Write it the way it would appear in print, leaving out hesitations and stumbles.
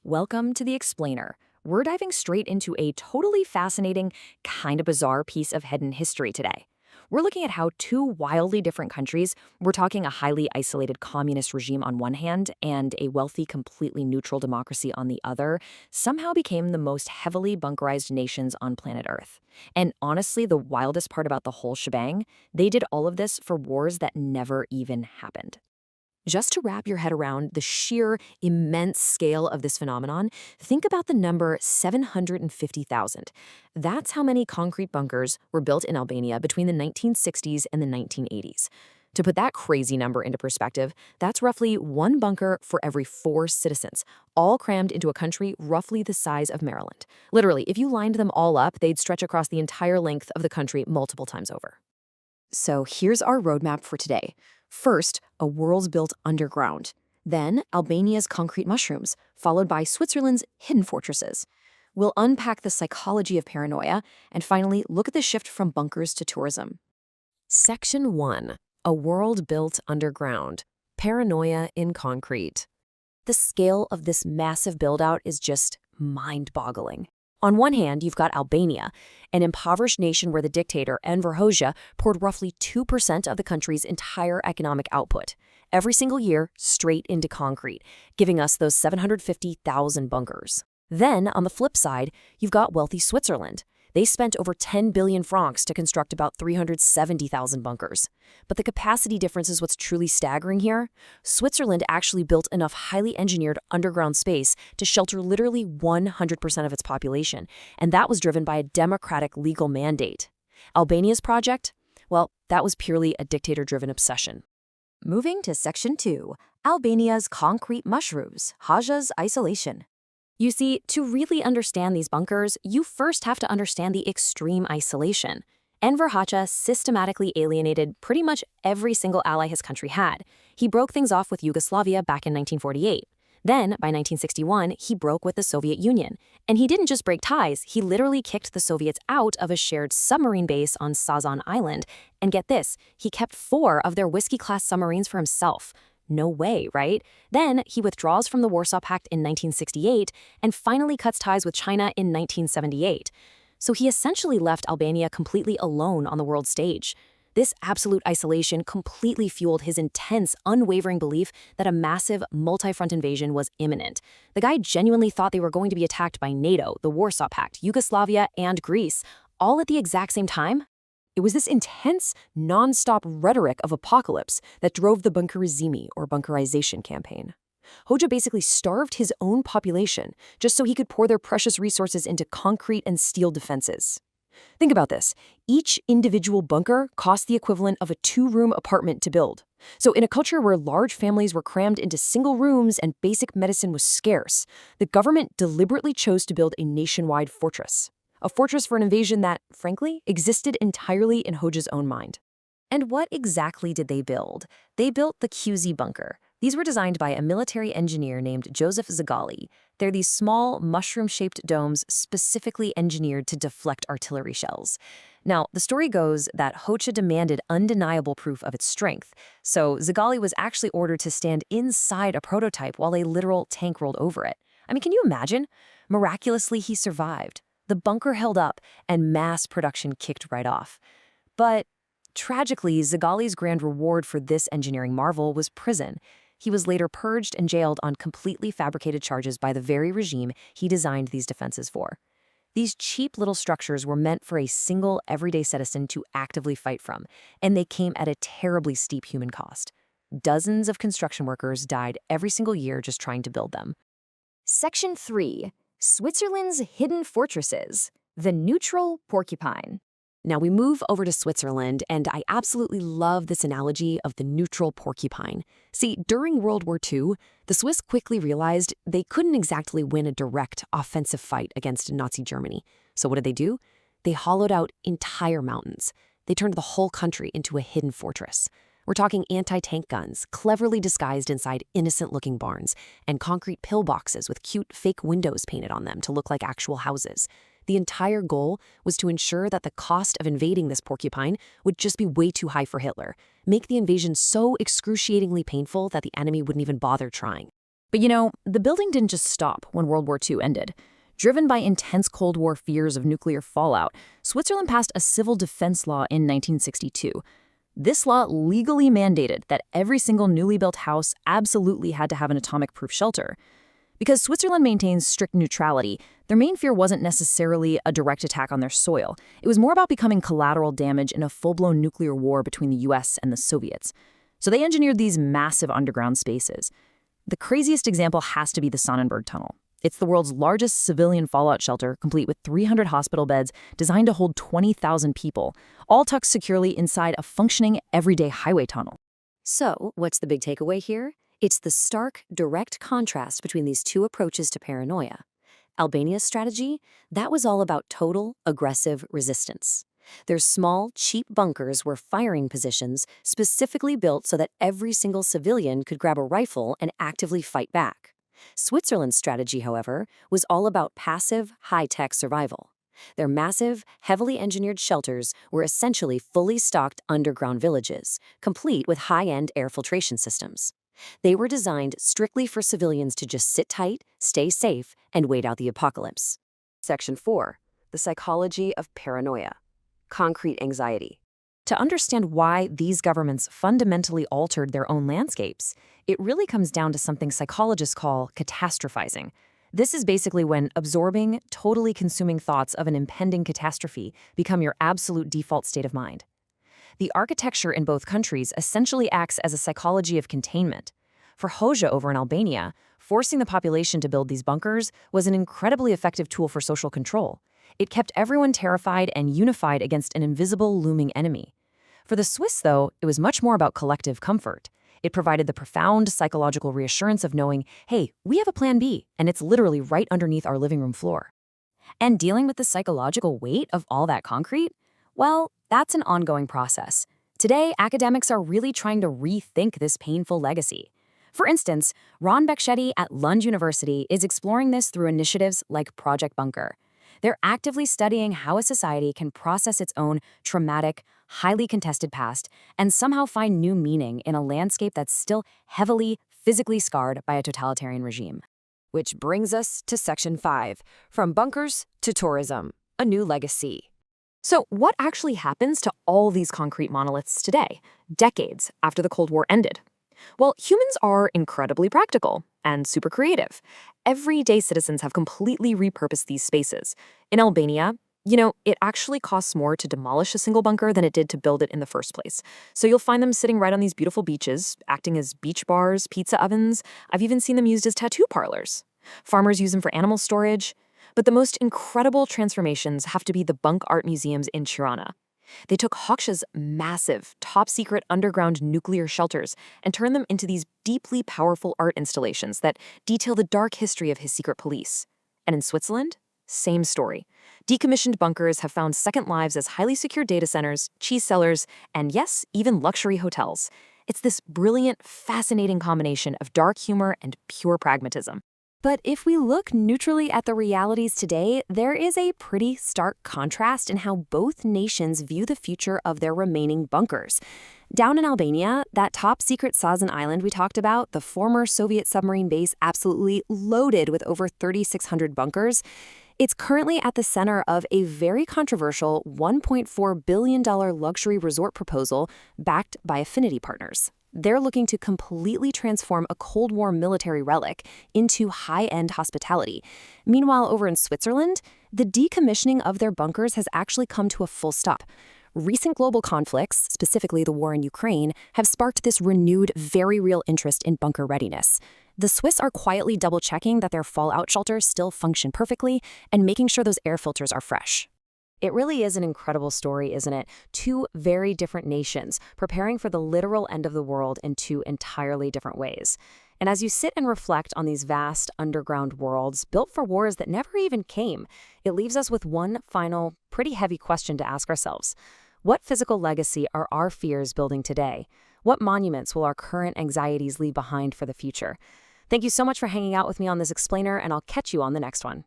Welcome to The Explainer. We're diving straight into a totally fascinating, kind of bizarre piece of hidden history today. We're looking at how two wildly different countries, we're talking a highly isolated communist regime on one hand and a wealthy, completely neutral democracy on the other, somehow became the most heavily bunkerized nations on planet Earth. And honestly, the wildest part about the whole shebang, they did all of this for wars that never even happened. Just to wrap your head around the sheer immense scale of this phenomenon, think about the number 750,000. That's how many concrete bunkers were built in Albania between the 1960s and the 1980s. To put that crazy number into perspective, that's roughly one bunker for every 4 citizens, all crammed into a country roughly the size of Maryland. Literally, if you lined them all up, they'd stretch across the entire length of the country multiple times over. So here's our roadmap for today. First, a world's built underground. Then, Albania's concrete mushrooms, followed by Switzerland's hidden fortresses. We'll unpack the psychology of paranoia, and finally, look at the shift from bunkers to tourism. Section 1. A world built underground. Paranoia in concrete. The scale of this massive build-out is just mind-boggling. On one hand, you've got Albania, an impoverished nation where the dictator, Enver Hoxha, poured roughly 2% of the country's entire economic output, every single year straight into concrete, giving us those 750,000 bunkers. Then, on the flip side, you've got wealthy Switzerland. They spent over 10 billion francs to construct about 370,000 bunkers. But the capacity difference is what's truly staggering here. Switzerland actually built enough highly engineered underground space to shelter literally 100% of its population, and that was driven by a democratic legal mandate. Albania's project? Well, that was purely a dictator-driven obsession. Moving to Section 2, Albania's concrete mushrooms, Hoxha's isolation. You see, to really understand these bunkers, you first have to understand the extreme isolation. Enver Hoxha systematically alienated pretty much every single ally his country had. He broke things off with Yugoslavia back in 1948. Then, by 1961, he broke with the Soviet Union. And he didn't just break ties, he literally kicked the Soviets out of a shared submarine base on Sazan Island. And get this, he kept 4 of their Whiskey-class submarines for himself. No way, right? Then he withdraws from the Warsaw Pact in 1968 and finally cuts ties with China in 1978. So he essentially left Albania completely alone on the world stage. This absolute isolation completely fueled his intense, unwavering belief that a massive, multi-front invasion was imminent. The guy genuinely thought they were going to be attacked by NATO, the Warsaw Pact, Yugoslavia, and Greece, all at the exact same time. It was this intense, non-stop rhetoric of apocalypse that drove the bunkerizimi, or bunkerization campaign. Hoxha basically starved his own population just so he could pour their precious resources into concrete and steel defenses. Think about this. Each individual bunker cost the equivalent of a 2-room apartment to build. So in a culture where large families were crammed into single rooms and basic medicine was scarce, the government deliberately chose to build a nationwide fortress. A fortress for an invasion that, frankly, existed entirely in Hoxha's own mind. And what exactly did they build? They built the QZ bunker. These were designed by a military engineer named Joseph Zagali. They're these small, mushroom-shaped domes specifically engineered to deflect artillery shells. Now, the story goes that Hoxha demanded undeniable proof of its strength, so Zagali was actually ordered to stand inside a prototype while a literal tank rolled over it. I mean, can you imagine? Miraculously, he survived. The bunker held up, and mass production kicked right off. But tragically, Zagali's grand reward for this engineering marvel was prison. He was later purged and jailed on completely fabricated charges by the very regime he designed these defenses for. These cheap little structures were meant for a single, everyday citizen to actively fight from, and they came at a terribly steep human cost. Dozens of construction workers died every single year just trying to build them. Section 3. Switzerland's hidden fortresses, the neutral porcupine. Now we move over to Switzerland, and I absolutely love this analogy of the neutral porcupine. See, during World War II, the Swiss quickly realized they couldn't exactly win a direct offensive fight against Nazi Germany. So what did they do? They hollowed out entire mountains. They turned the whole country into a hidden fortress. We're talking anti-tank guns, cleverly disguised inside innocent-looking barns, and concrete pillboxes with cute fake windows painted on them to look like actual houses. The entire goal was to ensure that the cost of invading this porcupine would just be way too high for Hitler, make the invasion so excruciatingly painful that the enemy wouldn't even bother trying. But the building didn't just stop when World War II ended. Driven by intense Cold War fears of nuclear fallout, Switzerland passed a civil defense law in 1962. This law legally mandated that every single newly built house absolutely had to have an atomic-proof shelter. Because Switzerland maintains strict neutrality, their main fear wasn't necessarily a direct attack on their soil. It was more about becoming collateral damage in a full-blown nuclear war between the US and the Soviets. So they engineered these massive underground spaces. The craziest example has to be the Sonnenberg Tunnel. It's the world's largest civilian fallout shelter, complete with 300 hospital beds designed to hold 20,000 people, all tucked securely inside a functioning everyday highway tunnel. So, what's the big takeaway here? It's the stark, direct contrast between these two approaches to paranoia. Albania's strategy? That was all about total, aggressive resistance. Their small, cheap bunkers were firing positions specifically built so that every single civilian could grab a rifle and actively fight back. Switzerland's strategy, however, was all about passive, high-tech survival. Their massive, heavily engineered shelters were essentially fully stocked underground villages, complete with high-end air filtration systems. They were designed strictly for civilians to just sit tight, stay safe, and wait out the apocalypse. Section 4. The psychology of paranoia. Concrete anxiety. To understand why these governments fundamentally altered their own landscapes, it really comes down to something psychologists call catastrophizing. This is basically when absorbing, totally consuming thoughts of an impending catastrophe become your absolute default state of mind. The architecture in both countries essentially acts as a psychology of containment. For Hoxha over in Albania, forcing the population to build these bunkers was an incredibly effective tool for social control. It kept everyone terrified and unified against an invisible, looming enemy. For the Swiss, though, it was much more about collective comfort. It provided the profound psychological reassurance of knowing, hey, we have a plan B, and it's literally right underneath our living room floor. And dealing with the psychological weight of all that concrete? Well, that's an ongoing process. Today, academics are really trying to rethink this painful legacy. For instance, Ron Beksheti at Lund University is exploring this through initiatives like Project Bunker. They're actively studying how a society can process its own traumatic, highly contested past and somehow find new meaning in a landscape that's still heavily, physically scarred by a totalitarian regime. Which brings us to Section 5, From Bunkers to Tourism, a New Legacy. So what actually happens to all these concrete monoliths today, decades after the Cold War ended? Well, humans are incredibly practical and super creative. Everyday citizens have completely repurposed these spaces. In Albania, it actually costs more to demolish a single bunker than it did to build it in the first place. So you'll find them sitting right on these beautiful beaches, acting as beach bars, pizza ovens. I've even seen them used as tattoo parlors. Farmers use them for animal storage. But the most incredible transformations have to be the bunk art museums in Tirana. They took Hoxha's massive, top-secret underground nuclear shelters and turned them into these deeply powerful art installations that detail the dark history of his secret police. And in Switzerland, same story. Decommissioned bunkers have found second lives as highly secure data centers, cheese cellars, and yes, even luxury hotels. It's this brilliant, fascinating combination of dark humor and pure pragmatism. But if we look neutrally at the realities today, there is a pretty stark contrast in how both nations view the future of their remaining bunkers. Down in Albania, that top-secret Sazan Island we talked about, the former Soviet submarine base absolutely loaded with over 3,600 bunkers, it's currently at the center of a very controversial $1.4 billion luxury resort proposal backed by affinity partners. They're looking to completely transform a Cold War military relic into high-end hospitality. Meanwhile, over in Switzerland, the decommissioning of their bunkers has actually come to a full stop. Recent global conflicts, specifically the war in Ukraine, have sparked this renewed, very real interest in bunker readiness. The Swiss are quietly double-checking that their fallout shelters still function perfectly and making sure those air filters are fresh. It really is an incredible story, isn't it? Two very different nations preparing for the literal end of the world in two entirely different ways. And as you sit and reflect on these vast underground worlds built for wars that never even came, it leaves us with one final, pretty heavy question to ask ourselves. What physical legacy are our fears building today? What monuments will our current anxieties leave behind for the future? Thank you so much for hanging out with me on this explainer, and I'll catch you on the next one.